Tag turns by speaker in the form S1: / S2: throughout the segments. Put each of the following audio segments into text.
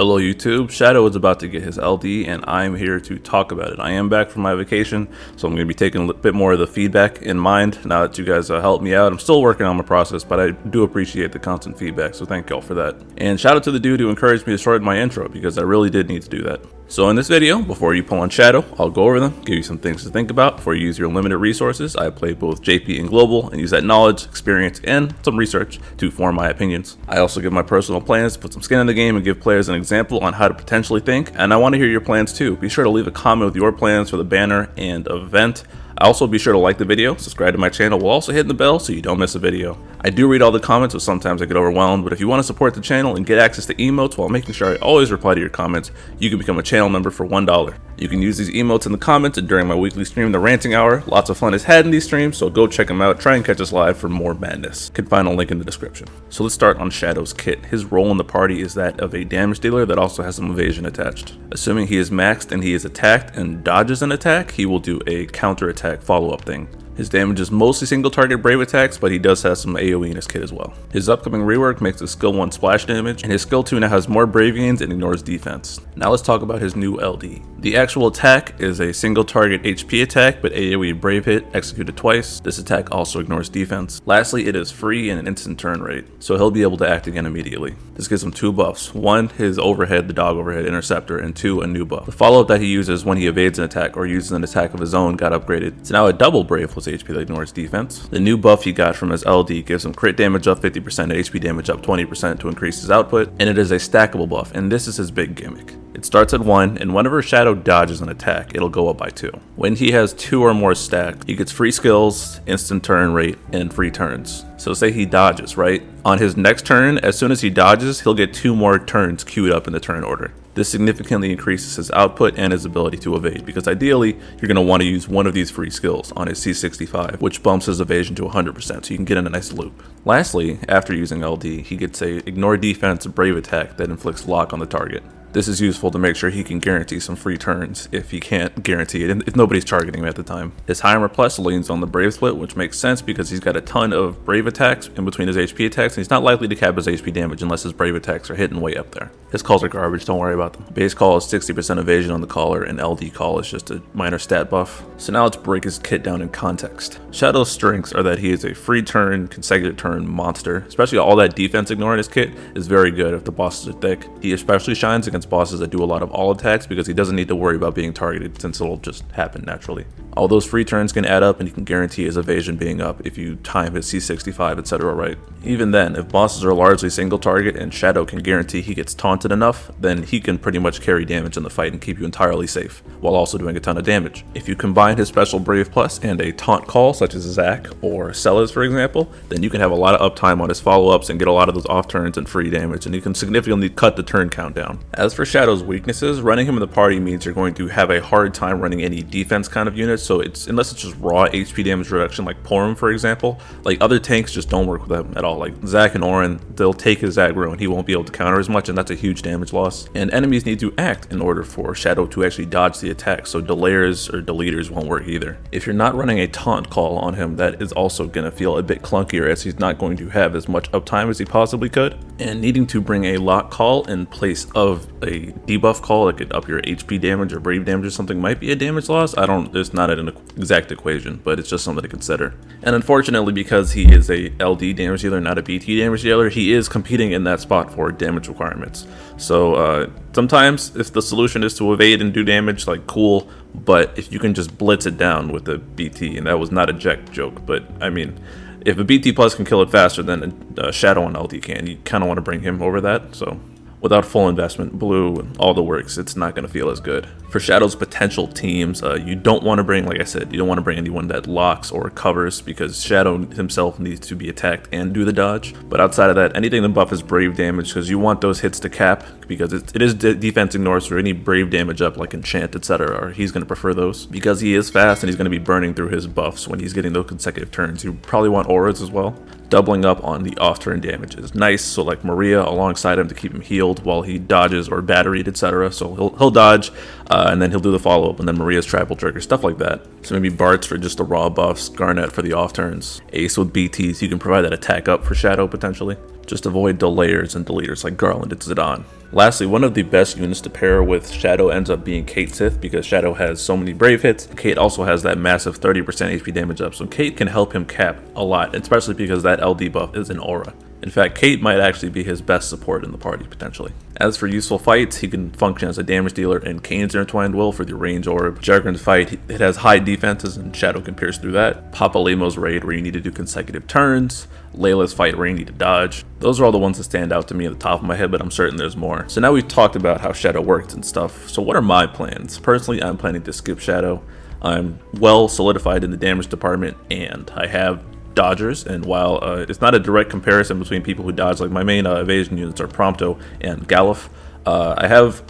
S1: Hello YouTube, Shadow is about to get his LD and I'm here to talk about it. I am back from my vacation, so I'm going to be taking a bit more of the feedback in mind now that you guys helped me out. I'm still working on my process, but I do appreciate the constant feedback, so thank y'all for that. And shout out to the dude who encouraged me to shorten my intro, because I really did need to do that. So in this video, before you pull on Shadow, I'll go over them, give you some things to think about before you use your limited resources. I play both JP and Global and use that knowledge, experience, and some research to form my opinions. I also give my personal plans to put some skin in the game and give players an example on how to potentially think, and I want to hear your plans too. Be sure to leave a comment with your plans for the banner and event. Also, be sure to like the video, subscribe to my channel while also hitting the bell so you don't miss a video. I do read all the comments, so sometimes I get overwhelmed, but if you want to support the channel and get access to emotes while making sure I always reply to your comments, you can become a channel member for $1. You can use these emotes in the comments and during my weekly stream, The Ranting Hour. Lots of fun is had in these streams, so go check them out. Try and catch us live for more madness. You can find a link in the description. So let's start on Shadow's kit. His role in the party is that of a damage dealer that also has some evasion attached. Assuming he is maxed and he is attacked and dodges an attack, he will do a counter attack follow-up thing. His damage is mostly single target brave attacks, but he does have some AoE in his kit as well. His upcoming rework makes his skill 1 splash damage, and his skill 2 now has more brave gains and ignores defense. Now let's talk about his new LD. The actual attack is a single target HP attack, but AoE brave hit executed twice. This attack also ignores defense. Lastly, it is free and an instant turn rate, so he'll be able to act again immediately. This gives him 2 buffs. 1, his overhead, the dog overhead interceptor, and 2, a new buff. The follow-up that he uses when he evades an attack or uses an attack of his own got upgraded. It's now a double brave plus HP that ignores defense. The new buff he got from his LD gives him crit damage up 50% and HP damage up 20% to increase his output, and it is a stackable buff, and this is his big gimmick. It starts at 1, and whenever Shadow dodges an attack, it'll go up by 2. When he has 2 or more stacked, he gets free skills, instant turn rate, and free turns. So say he dodges, right? On his next turn, as soon as he dodges, he'll get 2 more turns queued up in the turn order. This significantly increases his output and his ability to evade, because ideally, you're going to want to use one of these free skills on his C65, which bumps his evasion to 100%, so you can get in a nice loop. Lastly, after using LD, he gets a ignore defense brave attack that inflicts lock on the target. This is useful to make sure he can guarantee some free turns if he can't guarantee it, and if nobody's targeting him at the time. His Heimer Plus leans on the Brave Split, which makes sense because he's got a ton of Brave attacks in between his HP attacks, and he's not likely to cap his HP damage unless his Brave attacks are hitting way up there. His calls are garbage, don't worry about them. Base call is 60% evasion on the caller, and LD call is just a minor stat buff. So now let's break his kit down in context. Shadow's strengths are that he is a free turn, consecutive turn monster. Especially all that defense ignore in his kit is very good if the bosses are thick. He especially shines against bosses that do a lot of all attacks because he doesn't need to worry about being targeted since it'll just happen naturally. All those free turns can add up and you can guarantee his evasion being up if you time his C65, etc. right. Even then, if bosses are largely single target and Shadow can guarantee he gets taunted enough, then he can pretty much carry damage in the fight and keep you entirely safe, while also doing a ton of damage. If you combine his special Brave Plus and a taunt call such as Zac or Sellers for example, then you can have a lot of uptime on his follow-ups and get a lot of those off turns and free damage, and you can significantly cut the turn count down. As for Shadow's weaknesses, running him in the party means you're going to have a hard time running any defense kind of units, so unless it's just raw HP damage reduction like Porum for example, like other tanks just don't work with him at all. Like Zac and Orin, they'll take his aggro and he won't be able to counter as much, and that's a huge damage loss. And enemies need to act in order for Shadow to actually dodge the attack, so delayers or deleters won't work either. If you're not running a taunt call on him, that is also going to feel a bit clunkier as he's not going to have as much uptime as he possibly could. And needing to bring a lock call in place of a debuff call that could up your HP damage or brave damage or something might be a damage loss. It's not an exact equation, but it's just something to consider. And unfortunately, because he is a LD damage dealer, not a BT damage dealer, he is competing in that spot for damage requirements. So sometimes if the solution is to evade and do damage, like cool, but if you can just blitz it down with a BT, and that was not a joke, but I mean, if a BT plus can kill it faster than a Shadow and LD can, you kind of want to bring him over that. So without full investment, blue and all the works, it's not going to feel as good. For Shadow's potential teams, you don't want to bring, like I said, you don't want to bring anyone that locks or covers, because Shadow himself needs to be attacked and do the dodge. But outside of that, anything that buff is brave damage, because you want those hits to cap, because it is defense ignores or any brave damage up like enchant, etc. Or he's going to prefer those because he is fast and he's going to be burning through his buffs when he's getting those consecutive turns. You probably want auras as well. Doubling up on the off-turn damage is nice, so like Maria alongside him to keep him healed while he dodges or batteried, etc. So he'll dodge, and then he'll do the follow-up, and then Maria's tribal trigger, stuff like that. So maybe Bart's for just the raw buffs, Garnet for the off turns, Ace with BTs, you can provide that attack up for Shadow potentially. Just avoid delayers and deleters like Garland and Zidane. Lastly, one of the best units to pair with Shadow ends up being Kate Sith, because Shadow has so many brave hits. Kate also has that massive 30% HP damage up, so Kate can help him cap a lot, especially because that LD buff is an aura. In fact, Kate might actually be his best support in the party, potentially. As for useful fights, he can function as a damage dealer in Kane's Intertwined Will for the range orb. Jargon's fight, it has high defenses and Shadow can pierce through that. Papa Lemo's raid where you need to do consecutive turns. Layla's fight where you need to dodge. Those are all the ones that stand out to me at the top of my head, but I'm certain there's more. So now we've talked about how Shadow works and stuff. So what are my plans? Personally, I'm planning to skip Shadow. I'm well solidified in the damage department and I have dodgers, and while it's not a direct comparison between people who dodge, like my main evasion units are Prompto and Galuf, I have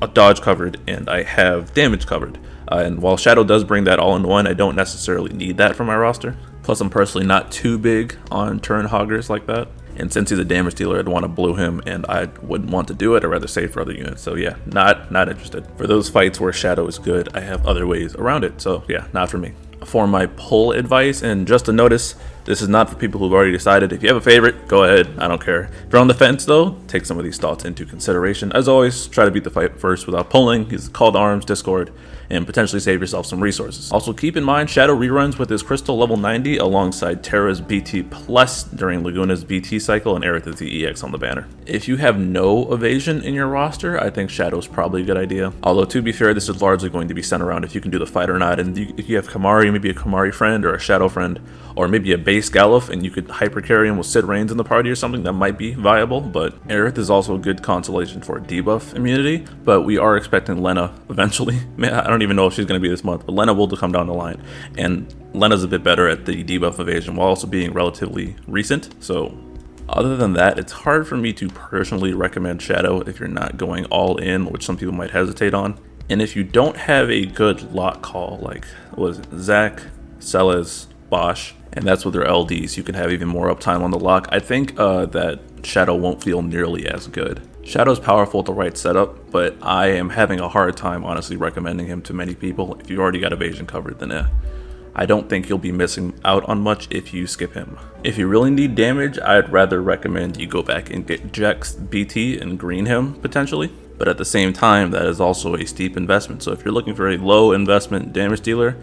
S1: a dodge covered and I have damage covered, and while Shadow does bring that all in one, I don't necessarily need that for my roster. Plus I'm personally not too big on turn hoggers like that, and since he's a damage dealer, I'd want to blue him and I wouldn't want to do it. I'd rather save for other units. So yeah, not interested. For those fights where Shadow is good, I have other ways around it. So yeah, not for me. For my pull advice, and just a notice, this is not for people who've already decided. If you have a favorite, go ahead, I don't care. If you're on the fence though, take some of these thoughts into consideration. As always, try to beat the fight first without pulling, use Call to Arms, Discord, and potentially save yourself some resources. Also keep in mind, Shadow reruns with his Crystal level 90 alongside Terra's BT Plus during Laguna's BT cycle and Aerith is the EX on the banner. If you have no evasion in your roster, I think Shadow's probably a good idea. Although to be fair, this is largely going to be sent around if you can do the fight or not, and if you have Kamari, maybe a Kamari friend or a Shadow friend, or maybe a base Galuf and you could hyper carry him with Sid Reigns in the party or something, that might be viable. But Aerith is also a good consolation for debuff immunity, but we are expecting Lena eventually. Man, I don't even know if she's going to be this month, but Lena will come down the line, and Lena's a bit better at the debuff evasion while also being relatively recent. So other than that, it's hard for me to personally recommend Shadow if you're not going all in, which some people might hesitate on. And if you don't have a good lock call, like what is it, Zac, Celes, Bosch, and that's with their LDs, you can have even more uptime on the lock. I think that Shadow won't feel nearly as good. Shadow's powerful at the right setup, but I am having a hard time honestly recommending him to many people. If you've already got evasion covered, then I don't think you'll be missing out on much if you skip him. If you really need damage, I'd rather recommend you go back and get Jax BT and green him potentially. But at the same time, that is also a steep investment. So if you're looking for a low investment damage dealer,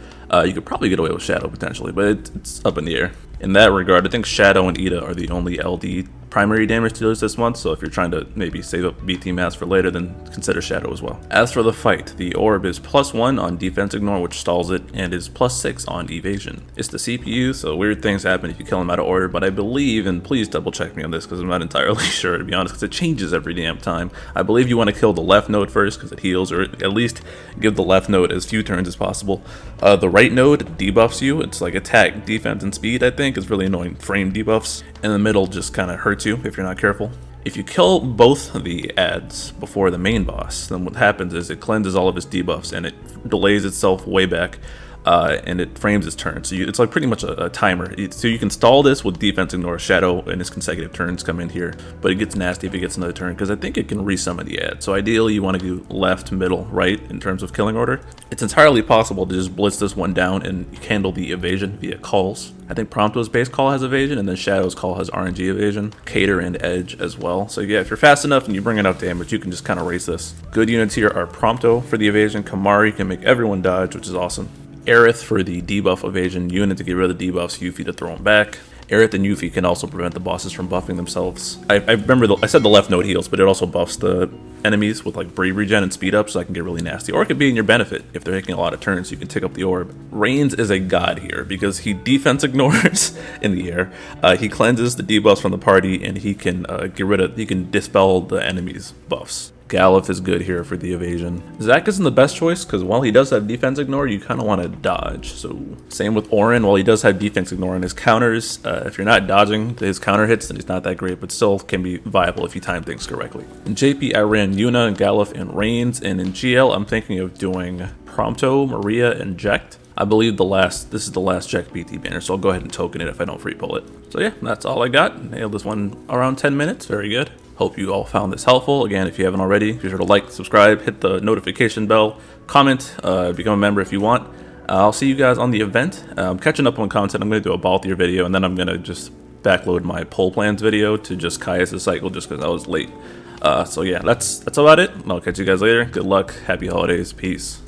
S1: you could probably get away with Shadow potentially, but it's up in the air. In that regard, I think Shadow and Ida are the only LD primary damage dealers this month, so if you're trying to maybe save up BT mass for later, then consider Shadow as well. As for the fight, the orb is +1 on defense ignore, which stalls it, and is +6 on evasion. It's the CPU, so weird things happen if you kill him out of order, but I believe, and please double check me on this because I'm not entirely sure to be honest, because it changes every damn time. I believe you want to kill the left node first because it heals, or at least give the left node as few turns as possible. The right node debuffs you. It's like attack, defense, and speed, I think. It's really annoying frame debuffs. And the middle just kind of hurts you if you're not careful. If you kill both the ads before the main boss, then what happens is it cleanses all of its debuffs and it delays itself way back. And it frames its turn. So it's like pretty much a timer. So you can stall this with defense ignore, Shadow, and his consecutive turns come in here. But it gets nasty if it gets another turn, because I think it can resummon the ad. So ideally you want to do left, middle, right in terms of killing order. It's entirely possible to just blitz this one down and handle the evasion via calls. I think Prompto's base call has evasion, and then Shadow's call has RNG evasion, Cater and Edge as well. So yeah, if you're fast enough and you bring enough damage, you can just kind of race this. Good units here are Prompto for the evasion, Kamari can make everyone dodge, which is awesome. Aerith for the debuff evasion unit to get rid of the debuffs, Yuffie to throw them back. Aerith and Yuffie can also prevent the bosses from buffing themselves. I remember I said the left node heals, but it also buffs the enemies with like breed regen and speed up, so I can get really nasty. Or it could be in your benefit if they're taking a lot of turns, so you can tick up the orb. Reigns is a god here because he defense ignores in the air. He cleanses the debuffs from the party, and he can he can dispel the enemy's buffs. Galuf is good here for the evasion. Zac isn't the best choice because while he does have defense ignore, you kind of want to dodge. So same with Orin, while he does have defense ignore in his counters, if you're not dodging his counter hits, then he's not that great, but still can be viable if you time things correctly. In JP, I ran Yuna and Galuf and Reigns, and in GL, I'm thinking of doing Prompto, Maria, and Jekt. I believe this is the last Jekt BT banner, so I'll go ahead and token it if I don't free pull it. So yeah, that's all I got. Nailed this one around 10 minutes, very good. Hope you all found this helpful. Again, if you haven't already, be sure to like, subscribe, hit the notification bell, comment, become a member if you want. I'll see you guys on the event. I'm catching up on content. I'm going to do a Balthier video, and then I'm going to just backload my poll plans video to just Caius' cycle just because I was late. So yeah, that's about it. I'll catch you guys later. Good luck. Happy holidays. Peace.